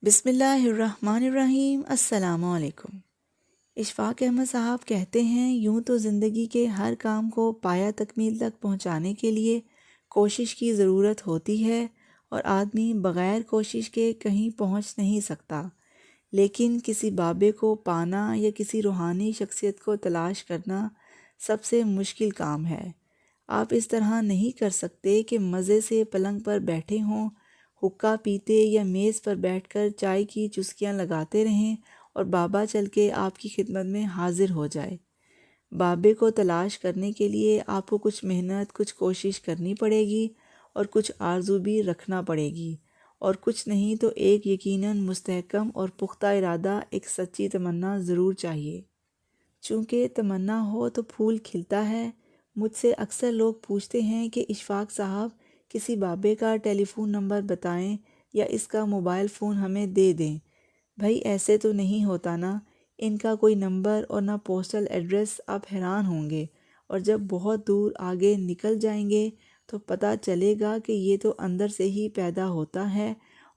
بسم اللہ الرحمن الرحیم۔ السلام علیکم۔ اشفاق احمد صاحب کہتے ہیں، یوں تو زندگی کے ہر کام کو پایہ تکمیل تک پہنچانے کے لیے کوشش کی ضرورت ہوتی ہے اور آدمی بغیر کوشش کے کہیں پہنچ نہیں سکتا، لیکن کسی بابے کو پانا یا کسی روحانی شخصیت کو تلاش کرنا سب سے مشکل کام ہے۔ آپ اس طرح نہیں کر سکتے کہ مزے سے پلنگ پر بیٹھے ہوں، حقہ پیتے یا میز پر بیٹھ کر چائے کی چسکیاں لگاتے رہیں اور بابا چل کے آپ کی خدمت میں حاضر ہو جائے۔ بابے کو تلاش کرنے کے لیے آپ کو کچھ محنت، کچھ کوشش کرنی پڑے گی اور کچھ آرزو بھی رکھنا پڑے گی، اور کچھ نہیں تو ایک یقیناً مستحکم اور پختہ ارادہ، ایک سچی تمنا ضرور چاہیے۔ چونکہ تمنا ہو تو پھول کھلتا ہے۔ مجھ سے اکثر لوگ پوچھتے ہیں کہ اشفاق صاحب کسی بابے کا ٹیلی فون نمبر بتائیں یا اس کا موبائل فون ہمیں دے دیں۔ بھائی ایسے تو نہیں ہوتا نا، ان کا کوئی نمبر اور نہ پوسٹل ایڈریس۔ آپ حیران ہوں گے، اور جب بہت دور آگے نکل جائیں گے تو پتہ چلے گا کہ یہ تو اندر سے ہی پیدا ہوتا ہے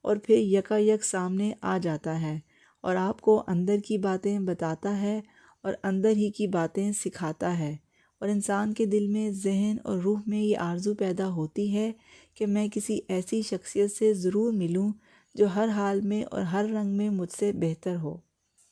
اور پھر یکایک سامنے آ جاتا ہے اور آپ کو اندر کی باتیں بتاتا ہے اور اندر ہی کی باتیں سکھاتا ہے، اور انسان کے دل میں، ذہن اور روح میں یہ آرزو پیدا ہوتی ہے کہ میں کسی ایسی شخصیت سے ضرور ملوں جو ہر حال میں اور ہر رنگ میں مجھ سے بہتر ہو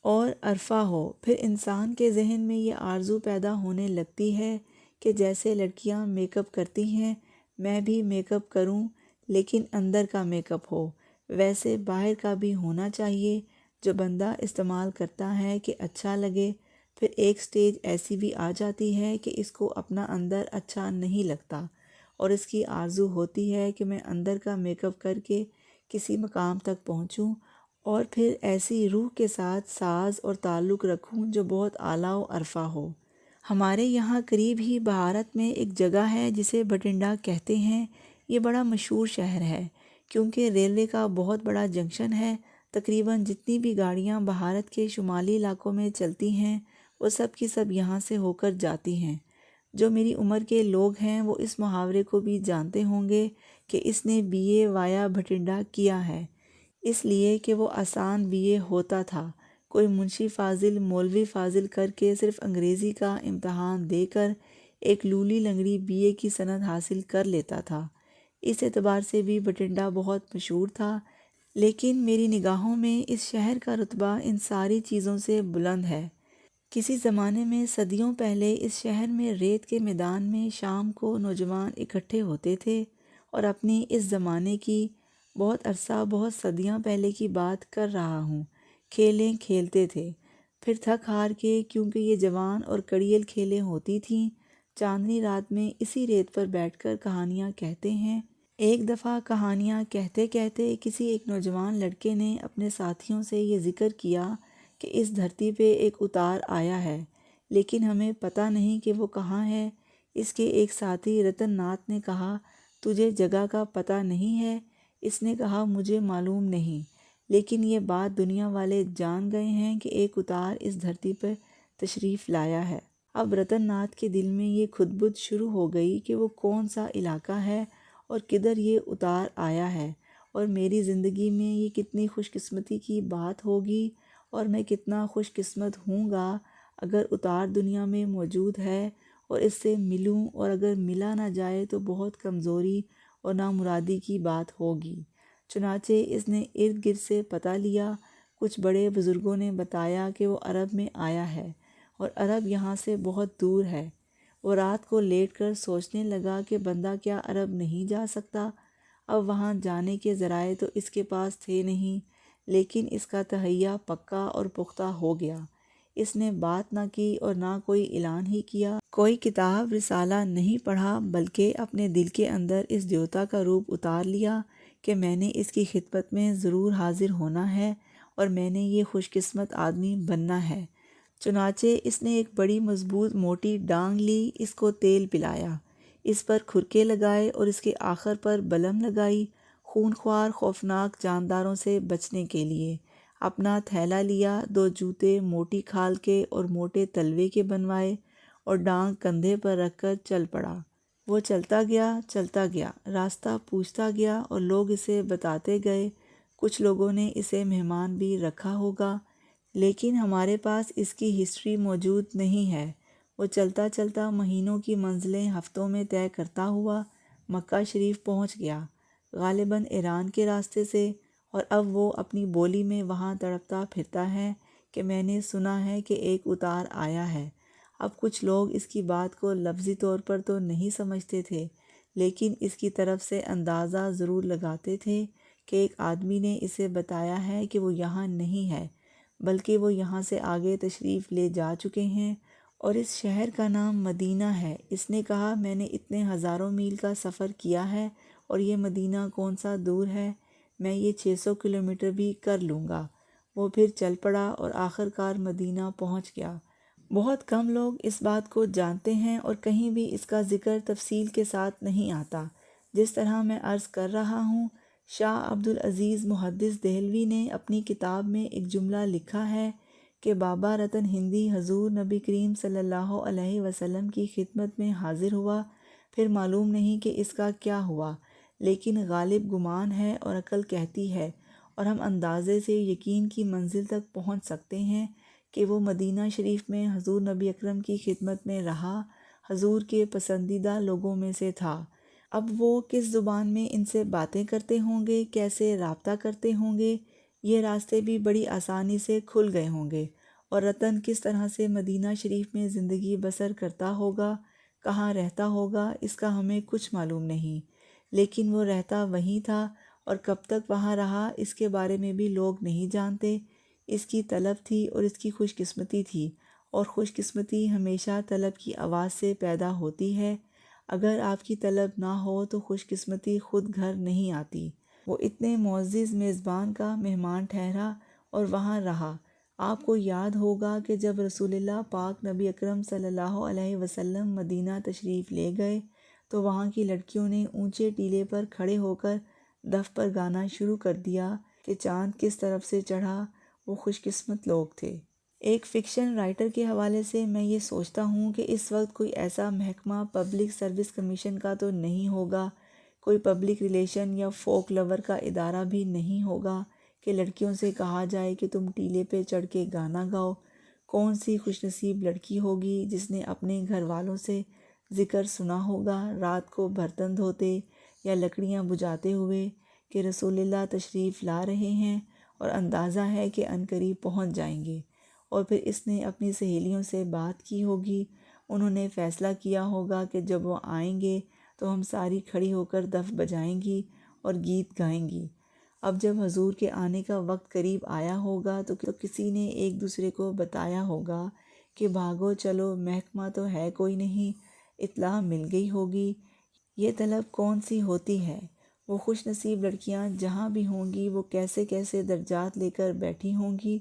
اور ارفع ہو۔ پھر انسان کے ذہن میں یہ آرزو پیدا ہونے لگتی ہے کہ جیسے لڑکیاں میک اپ کرتی ہیں، میں بھی میک اپ کروں، لیکن اندر کا میک اپ ہو، ویسے باہر کا بھی ہونا چاہیے جو بندہ استعمال کرتا ہے کہ اچھا لگے۔ پھر ایک سٹیج ایسی بھی آ جاتی ہے کہ اس کو اپنا اندر اچھا نہیں لگتا اور اس کی آرزو ہوتی ہے کہ میں اندر کا میک اپ کر کے کسی مقام تک پہنچوں اور پھر ایسی روح کے ساتھ ساز اور تعلق رکھوں جو بہت اعلیٰ و عرفہ ہو۔ ہمارے یہاں قریب ہی بہارت میں ایک جگہ ہے جسے بٹنڈا کہتے ہیں۔ یہ بڑا مشہور شہر ہے کیونکہ ریلوے کا بہت بڑا جنکشن ہے۔ تقریباً جتنی بھی گاڑیاں بھارت کے شمالی علاقوں میں چلتی ہیں وہ سب کی سب یہاں سے ہو کر جاتی ہیں۔ جو میری عمر کے لوگ ہیں وہ اس محاورے کو بھی جانتے ہوں گے کہ اس نے بی اے وایا بھٹنڈا کیا ہے، اس لیے کہ وہ آسان بی اے ہوتا تھا۔ کوئی منشی فاضل، مولوی فاضل کر کے صرف انگریزی کا امتحان دے کر ایک لولی لنگڑی بی اے کی سند حاصل کر لیتا تھا۔ اس اعتبار سے بھی بٹنڈا بہت مشہور تھا، لیکن میری نگاہوں میں اس شہر کا رتبہ ان ساری چیزوں سے بلند ہے۔ کسی زمانے میں صدیوں پہلے اس شہر میں ریت کے میدان میں شام کو نوجوان اکٹھے ہوتے تھے، اور اپنی اس زمانے کی، بہت عرصہ، بہت صدیاں پہلے کی بات کر رہا ہوں، کھیلیں کھیلتے تھے۔ پھر تھک ہار کے، کیونکہ یہ جوان اور کڑیل کھیلیں ہوتی تھیں، چاندنی رات میں اسی ریت پر بیٹھ کر کہانیاں کہتے ہیں۔ ایک دفعہ کہانیاں کہتے کہتے کسی ایک نوجوان لڑکے نے اپنے ساتھیوں سے یہ ذکر کیا کہ اس دھرتی پہ ایک اتار آیا ہے، لیکن ہمیں پتہ نہیں کہ وہ کہاں ہے۔ اس کے ایک ساتھی رتن ناتھ نے کہا، تجھے جگہ کا پتہ نہیں ہے؟ اس نے کہا، مجھے معلوم نہیں، لیکن یہ بات دنیا والے جان گئے ہیں کہ ایک اتار اس دھرتی پر تشریف لایا ہے۔ اب رتن ناتھ کے دل میں یہ کھدبد شروع ہو گئی کہ وہ کون سا علاقہ ہے اور کدھر یہ اتار آیا ہے، اور میری زندگی میں یہ کتنی خوش قسمتی کی بات ہوگی، اور میں کتنا خوش قسمت ہوں گا اگر اتار دنیا میں موجود ہے اور اس سے ملوں، اور اگر ملا نہ جائے تو بہت کمزوری اور نامرادی کی بات ہوگی۔ چنانچہ اس نے ارد گرد سے پتہ لیا۔ کچھ بڑے بزرگوں نے بتایا کہ وہ عرب میں آیا ہے، اور عرب یہاں سے بہت دور ہے۔ وہ رات کو لیٹ کر سوچنے لگا کہ بندہ کیا عرب نہیں جا سکتا؟ اب وہاں جانے کے ذرائع تو اس کے پاس تھے نہیں، لیکن اس کا تہیہ پکا اور پختہ ہو گیا۔ اس نے بات نہ کی اور نہ کوئی اعلان ہی کیا، کوئی کتاب رسالہ نہیں پڑھا، بلکہ اپنے دل کے اندر اس دیوتا کا روپ اتار لیا کہ میں نے اس کی خدمت میں ضرور حاضر ہونا ہے اور میں نے یہ خوش قسمت آدمی بننا ہے۔ چنانچہ اس نے ایک بڑی مضبوط موٹی ڈانگ لی، اس کو تیل پلایا، اس پر کھرکے لگائے اور اس کے آخر پر بلم لگائی، خونخوار خوفناک جانداروں سے بچنے کے لیے۔ اپنا تھیلا لیا، 2 جوتے موٹی کھال کے اور موٹے تلوے کے بنوائے، اور ڈانگ کندھے پر رکھ کر چل پڑا۔ وہ چلتا گیا، راستہ پوچھتا گیا، اور لوگ اسے بتاتے گئے، کچھ لوگوں نے اسے مہمان بھی رکھا ہوگا، لیکن ہمارے پاس اس کی ہسٹری موجود نہیں ہے۔ وہ چلتا چلتا مہینوں کی منزلیں ہفتوں میں طے کرتا ہوا مکہ شریف پہنچ گیا، غالباً ایران کے راستے سے، اور اب وہ اپنی بولی میں وہاں تڑپتا پھرتا ہے کہ میں نے سنا ہے کہ ایک اتار آیا ہے۔ اب کچھ لوگ اس کی بات کو لفظی طور پر تو نہیں سمجھتے تھے، لیکن اس کی طرف سے اندازہ ضرور لگاتے تھے کہ ایک آدمی نے اسے بتایا ہے کہ وہ یہاں نہیں ہے، بلکہ وہ یہاں سے آگے تشریف لے جا چکے ہیں، اور اس شہر کا نام مدینہ ہے۔ اس نے کہا میں نے اتنے ہزاروں میل کا سفر کیا ہے اور یہ مدینہ کون سا دور ہے، میں یہ 600 کلومیٹر بھی کر لوں گا۔ وہ پھر چل پڑا اور آخر کار مدینہ پہنچ گیا۔ بہت کم لوگ اس بات کو جانتے ہیں اور کہیں بھی اس کا ذکر تفصیل کے ساتھ نہیں آتا۔ جس طرح میں عرض کر رہا ہوں، شاہ عبدالعزیز محدث دہلوی نے اپنی کتاب میں ایک جملہ لکھا ہے کہ بابا رتن ہندی حضور نبی کریم صلی اللہ علیہ وسلم کی خدمت میں حاضر ہوا، پھر معلوم نہیں کہ اس کا کیا ہوا، لیکن غالب گمان ہے اور عقل کہتی ہے، اور ہم اندازے سے یقین کی منزل تک پہنچ سکتے ہیں کہ وہ مدینہ شریف میں حضور نبی اکرم کی خدمت میں رہا، حضور کے پسندیدہ لوگوں میں سے تھا۔ اب وہ کس زبان میں ان سے باتیں کرتے ہوں گے، کیسے رابطہ کرتے ہوں گے، یہ راستے بھی بڑی آسانی سے کھل گئے ہوں گے، اور رتن کس طرح سے مدینہ شریف میں زندگی بسر کرتا ہوگا، کہاں رہتا ہوگا، اس کا ہمیں کچھ معلوم نہیں، لیکن وہ رہتا وہیں تھا، اور کب تک وہاں رہا اس کے بارے میں بھی لوگ نہیں جانتے۔ اس کی طلب تھی اور اس کی خوش قسمتی تھی، اور خوش قسمتی ہمیشہ طلب کی آواز سے پیدا ہوتی ہے۔ اگر آپ کی طلب نہ ہو تو خوش قسمتی خود گھر نہیں آتی۔ وہ اتنے معزز میزبان کا مہمان ٹھہرا اور وہاں رہا۔ آپ کو یاد ہوگا کہ جب رسول اللہ پاک نبی اکرم صلی اللہ علیہ وسلم مدینہ تشریف لے گئے تو وہاں کی لڑکیوں نے اونچے ٹیلے پر کھڑے ہو کر دف پر گانا شروع کر دیا کہ چاند کس طرف سے چڑھا، وہ خوش قسمت لوگ تھے۔ ایک فکشن رائٹر کے حوالے سے میں یہ سوچتا ہوں کہ اس وقت کوئی ایسا محکمہ پبلک سروس کمیشن کا تو نہیں ہوگا، کوئی پبلک ریلیشن یا فوک لور کا ادارہ بھی نہیں ہوگا کہ لڑکیوں سے کہا جائے کہ تم ٹیلے پہ چڑھ کے گانا گاؤ۔ کون سی خوش نصیب لڑکی ہوگی جس نے اپنے گھر والوں سے ذکر سنا ہوگا رات کو برتن دھوتے یا لکڑیاں بجھاتے ہوئے کہ رسول اللہ تشریف لا رہے ہیں اور اندازہ ہے کہ عنقریب پہنچ جائیں گے، اور پھر اس نے اپنی سہیلیوں سے بات کی ہوگی، انہوں نے فیصلہ کیا ہوگا کہ جب وہ آئیں گے تو ہم ساری کھڑی ہو کر دف بجائیں گی اور گیت گائیں گی۔ اب جب حضور کے آنے کا وقت قریب آیا ہوگا تو کسی نے ایک دوسرے کو بتایا ہوگا کہ بھاگو چلو، محکمہ تو ہے کوئی نہیں، اطلاع مل گئی ہوگی۔ یہ طلب کون سی ہوتی ہے؟ وہ خوش نصیب لڑکیاں جہاں بھی ہوں گی وہ کیسے کیسے درجات لے کر بیٹھی ہوں گی۔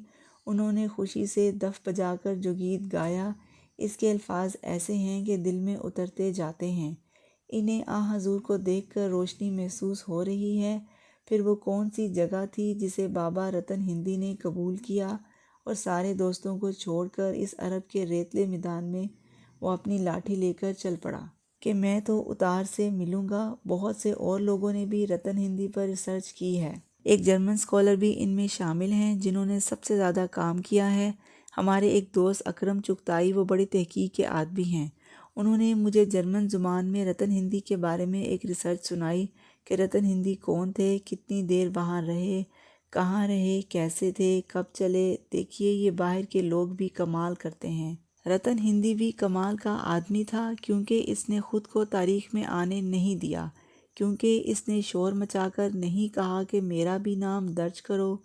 انہوں نے خوشی سے دف بجا کر جو گیت گایا، اس کے الفاظ ایسے ہیں کہ دل میں اترتے جاتے ہیں۔ انہیں آ حضور کو دیکھ کر روشنی محسوس ہو رہی ہے۔ پھر وہ کون سی جگہ تھی جسے بابا رتن ہندی نے قبول کیا، اور سارے دوستوں کو چھوڑ کر اس عرب کے ریتلے میدان میں وہ اپنی لاٹھی لے کر چل پڑا کہ میں تو اتار سے ملوں گا۔ بہت سے اور لوگوں نے بھی رتن ہندی پر ریسرچ کی ہے۔ ایک جرمن اسکالر بھی ان میں شامل ہیں جنہوں نے سب سے زیادہ کام کیا ہے۔ ہمارے ایک دوست اکرم چغتائی، وہ بڑی تحقیق کے آدمی ہیں، انہوں نے مجھے جرمن زبان میں رتن ہندی کے بارے میں ایک ریسرچ سنائی کہ رتن ہندی کون تھے، کتنی دیر وہاں رہے، کہاں رہے، کیسے تھے، کب چلے۔ دیکھیے یہ باہر کے لوگ بھی کمال کرتے ہیں۔ رتن ہندی بھی کمال کا آدمی تھا، کیونکہ اس نے خود کو تاریخ میں آنے نہیں دیا، کیونکہ اس نے شور مچا کر نہیں کہا کہ میرا بھی نام درج کرو۔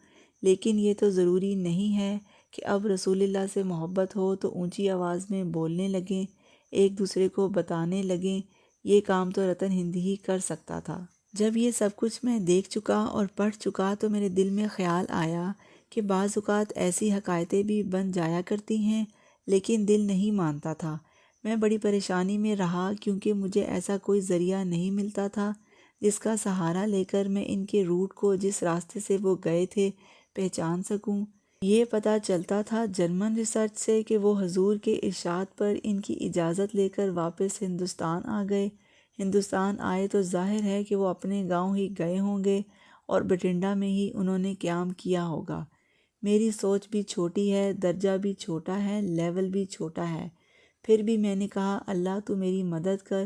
لیکن یہ تو ضروری نہیں ہے کہ اب رسول اللہ سے محبت ہو تو اونچی آواز میں بولنے لگیں، ایک دوسرے کو بتانے لگیں۔ یہ کام تو رتن ہندی ہی کر سکتا تھا۔ جب یہ سب کچھ میں دیکھ چکا اور پڑھ چکا تو میرے دل میں خیال آیا کہ بعض اوقات ایسی حقائقیں بھی بن جایا کرتی ہیں، لیکن دل نہیں مانتا تھا۔ میں بڑی پریشانی میں رہا کیونکہ مجھے ایسا کوئی ذریعہ نہیں ملتا تھا جس کا سہارا لے کر میں ان کے روٹ کو جس راستے سے وہ گئے تھے پہچان سکوں۔ یہ پتہ چلتا تھا جرمن ریسرچ سے کہ وہ حضور کے ارشاد پر ان کی اجازت لے کر واپس ہندوستان آ گئے۔ ہندوستان آئے تو ظاہر ہے کہ وہ اپنے گاؤں ہی گئے ہوں گے، اور بٹھنڈا میں ہی انہوں نے قیام کیا ہوگا۔ میری سوچ بھی چھوٹی ہے، درجہ بھی چھوٹا ہے، لیول بھی چھوٹا ہے، پھر بھی میں نے کہا اللہ تو میری مدد کر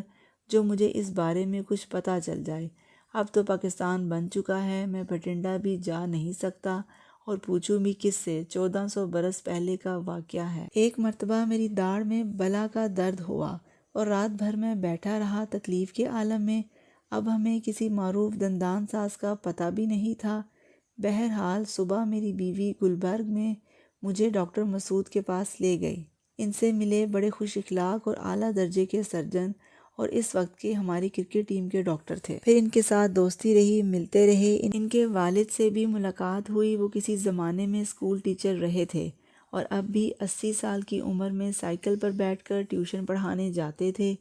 جو مجھے اس بارے میں کچھ پتہ چل جائے۔ اب تو پاکستان بن چکا ہے، میں بٹھنڈا بھی جا نہیں سکتا اور پوچھوں بھی کس سے، 1400 برس پہلے کا واقعہ ہے۔ ایک مرتبہ میری داڑھ میں بلا کا درد ہوا اور رات بھر میں بیٹھا رہا تکلیف کے عالم میں۔ اب ہمیں کسی معروف دندان ساز کا پتہ بھی نہیں تھا۔ بہرحال صبح میری بیوی گلبرگ میں مجھے ڈاکٹر مسعود کے پاس لے گئی۔ ان سے ملے بڑے خوش اخلاق اور اعلیٰ درجے کے سرجن اور اس وقت کے ہماری کرکٹ ٹیم کے ڈاکٹر تھے۔ پھر ان کے ساتھ دوستی رہی، ملتے رہے۔ ان کے والد سے بھی ملاقات ہوئی، وہ کسی زمانے میں اسکول ٹیچر رہے تھے اور اب بھی 80 سال کی عمر میں سائیکل پر بیٹھ کر ٹیوشن پڑھانے جاتے تھے۔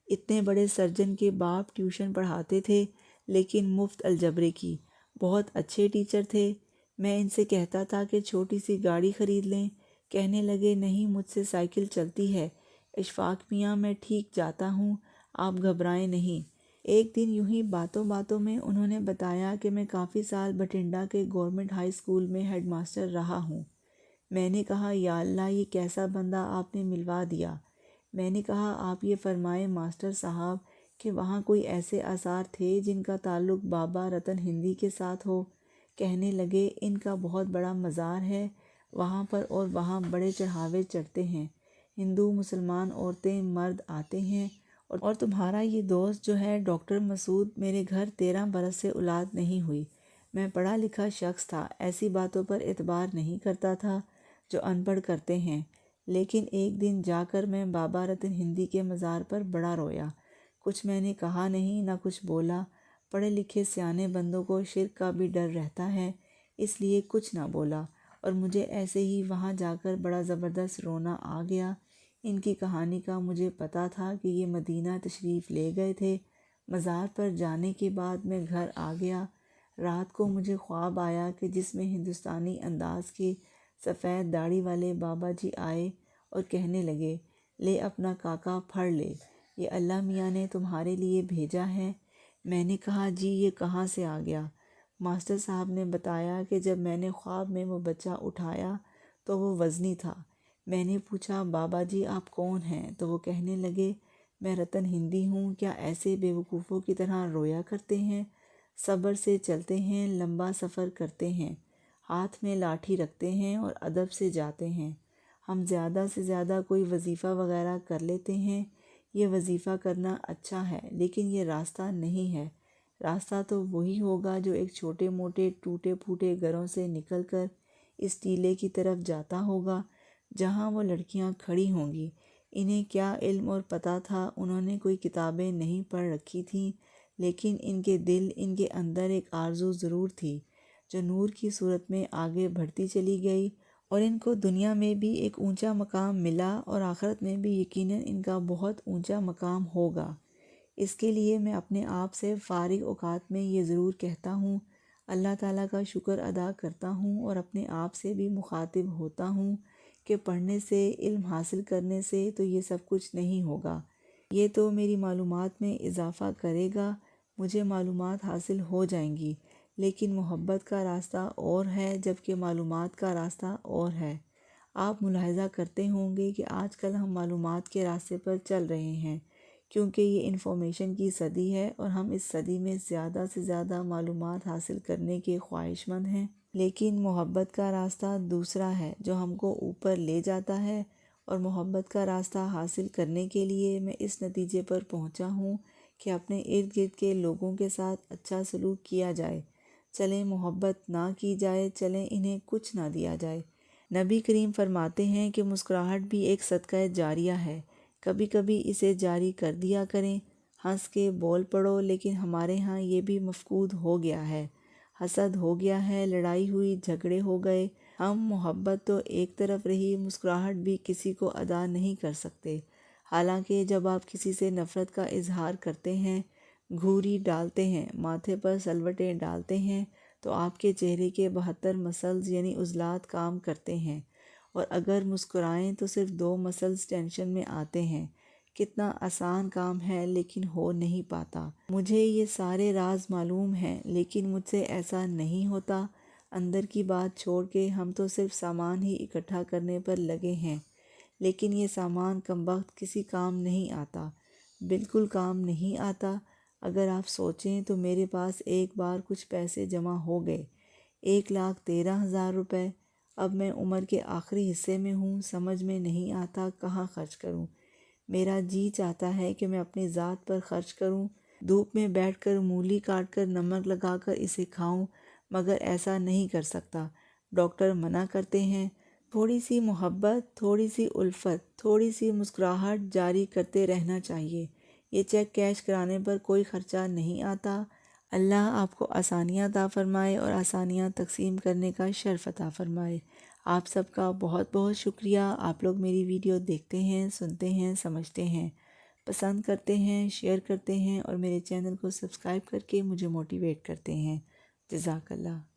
اتنے بڑے سرجن کے باپ ٹیوشن پڑھاتے تھے، لیکن مفت الجبرے کی۔ بہت اچھے ٹیچر تھے۔ میں ان سے کہتا تھا کہ چھوٹی سی گاڑی خرید لیں، کہنے لگے نہیں مجھ سے سائیکل چلتی ہے، اشفاق میاں میں ٹھیک جاتا ہوں، آپ گھبرائیں نہیں۔ ایک دن یوں ہی باتوں باتوں میں انہوں نے بتایا کہ میں کافی سال بٹھنڈا کے گورنمنٹ ہائی اسکول میں ہیڈ ماسٹر رہا ہوں۔ میں نے کہا یا اللہ یہ کیسا بندہ آپ نے ملوا دیا۔ میں نے کہا آپ یہ فرمائیں ماسٹر صاحب کہ وہاں کوئی ایسے آثار تھے جن کا تعلق بابا رتن ہندی کے ساتھ ہو؟ کہنے لگے ان کا بہت بڑا مزار ہے وہاں پر اور وہاں بڑے چڑھاوے چڑھتے ہیں، ہندو مسلمان عورتیں مرد آتے ہیں، اور تمہارا یہ دوست جو ہے ڈاکٹر مسعود، میرے گھر 13 برس سے اولاد نہیں ہوئی۔ میں پڑھا لکھا شخص تھا، ایسی باتوں پر اعتبار نہیں کرتا تھا جو ان پڑھ کرتے ہیں، لیکن ایک دن جا کر میں بابا رتن ہندی کے مزار پر بڑا رویا۔ کچھ میں نے کہا نہیں، نہ کچھ بولا۔ پڑھے لکھے سیانے بندوں کو شرک کا بھی ڈر رہتا ہے، اس لیے کچھ نہ بولا، اور مجھے ایسے ہی وہاں جا کر بڑا زبردست رونا آ گیا۔ ان کی کہانی کا مجھے پتہ تھا کہ یہ مدینہ تشریف لے گئے تھے۔ مزار پر جانے کے بعد میں گھر آ گیا۔ رات کو مجھے خواب آیا کہ جس میں ہندوستانی انداز کے سفید داڑھی والے بابا جی آئے اور کہنے لگے لے اپنا کاکا پھڑ لے، یہ اللہ میاں نے تمہارے لیے بھیجا ہے۔ میں نے کہا جی یہ کہاں سے آ گیا؟ ماسٹر صاحب نے بتایا کہ جب میں نے خواب میں وہ بچہ اٹھایا تو وہ وزنی تھا۔ میں نے پوچھا بابا جی آپ کون ہیں؟ تو وہ کہنے لگے میں رتن ہندی ہوں۔ کیا ایسے بے وقوفوں کی طرح رویا کرتے ہیں؟ صبر سے چلتے ہیں، لمبا سفر کرتے ہیں، ہاتھ میں لاٹھی رکھتے ہیں اور ادب سے جاتے ہیں۔ ہم زیادہ سے زیادہ کوئی وظیفہ وغیرہ کر لیتے ہیں، یہ وظیفہ کرنا اچھا ہے لیکن یہ راستہ نہیں ہے۔ راستہ تو وہی ہوگا جو ایک چھوٹے موٹے ٹوٹے پھوٹے گھروں سے نکل کر اس ٹیلے کی طرف جاتا ہوگا جہاں وہ لڑکیاں کھڑی ہوں گی۔ انہیں کیا علم اور پتہ تھا، انہوں نے کوئی کتابیں نہیں پڑھ رکھی تھیں، لیکن ان کے دل، ان کے اندر ایک آرزو ضرور تھی جو نور کی صورت میں آگے بڑھتی چلی گئی، اور ان کو دنیا میں بھی ایک اونچا مقام ملا اور آخرت میں بھی یقیناً ان کا بہت اونچا مقام ہوگا۔ اس کے لیے میں اپنے آپ سے فارغ اوقات میں یہ ضرور کہتا ہوں، اللہ تعالیٰ کا شکر ادا کرتا ہوں اور اپنے آپ سے بھی مخاطب ہوتا ہوں کہ پڑھنے سے، علم حاصل کرنے سے تو یہ سب کچھ نہیں ہوگا، یہ تو میری معلومات میں اضافہ کرے گا، مجھے معلومات حاصل ہو جائیں گی، لیکن محبت کا راستہ اور ہے جبکہ معلومات کا راستہ اور ہے۔ آپ ملاحظہ کرتے ہوں گے کہ آج کل ہم معلومات کے راستے پر چل رہے ہیں کیونکہ یہ انفارمیشن کی صدی ہے اور ہم اس صدی میں زیادہ سے زیادہ معلومات حاصل کرنے کے خواہش مند ہیں، لیکن محبت کا راستہ دوسرا ہے جو ہم کو اوپر لے جاتا ہے، اور محبت کا راستہ حاصل کرنے کے لیے میں اس نتیجے پر پہنچا ہوں کہ اپنے ارد گرد کے لوگوں کے ساتھ اچھا سلوک کیا جائے، چلیں محبت نہ کی جائے، چلیں انہیں کچھ نہ دیا جائے۔ نبی کریم فرماتے ہیں کہ مسکراہٹ بھی ایک صدقہ جاریہ ہے، کبھی کبھی اسے جاری کر دیا کریں، ہنس کے بول پڑو، لیکن ہمارے ہاں یہ بھی مفقود ہو گیا ہے، حسد ہو گیا ہے، لڑائی ہوئی، جھگڑے ہو گئے، ہم محبت تو ایک طرف رہی، مسکراہٹ بھی کسی کو ادا نہیں کر سکتے۔ حالانکہ جب آپ کسی سے نفرت کا اظہار کرتے ہیں، گھوری ڈالتے ہیں، ماتھے پر سلوٹیں ڈالتے ہیں، تو آپ کے چہرے کے 72 مسلز یعنی عضلات کام کرتے ہیں، اور اگر مسکرائیں تو صرف 2 مسلز ٹینشن میں آتے ہیں۔ کتنا آسان کام ہے لیکن ہو نہیں پاتا۔ مجھے یہ سارے راز معلوم ہیں لیکن مجھ سے ایسا نہیں ہوتا۔ اندر کی بات چھوڑ کے ہم تو صرف سامان ہی اکٹھا کرنے پر لگے ہیں، لیکن یہ سامان کمبخت کسی کام نہیں آتا، بالکل کام نہیں آتا۔ اگر آپ سوچیں تو میرے پاس ایک بار کچھ پیسے جمع ہو گئے، 1,13,000 روپے۔ اب میں عمر کے آخری حصے میں ہوں، سمجھ میں نہیں آتا کہاں خرچ کروں۔ میرا جی چاہتا ہے کہ میں اپنی ذات پر خرچ کروں، دھوپ میں بیٹھ کر مولی کاٹ کر نمک لگا کر اسے کھاؤں، مگر ایسا نہیں کر سکتا۔ ڈاکٹر منع کرتے ہیں۔ تھوڑی سی محبت، تھوڑی سی الفت، تھوڑی سی مسکراہٹ جاری کرتے رہنا چاہیے۔ یہ چیک کیش کرانے پر کوئی خرچہ نہیں آتا۔ اللہ آپ کو آسانیاں عطا فرمائے اور آسانیاں تقسیم کرنے کا شرف عطا فرمائے۔ آپ سب کا بہت بہت شکریہ۔ آپ لوگ میری ویڈیو دیکھتے ہیں، سنتے ہیں، سمجھتے ہیں، پسند کرتے ہیں، شیئر کرتے ہیں اور میرے چینل کو سبسکرائب کر کے مجھے موٹیویٹ کرتے ہیں۔ جزاک اللہ۔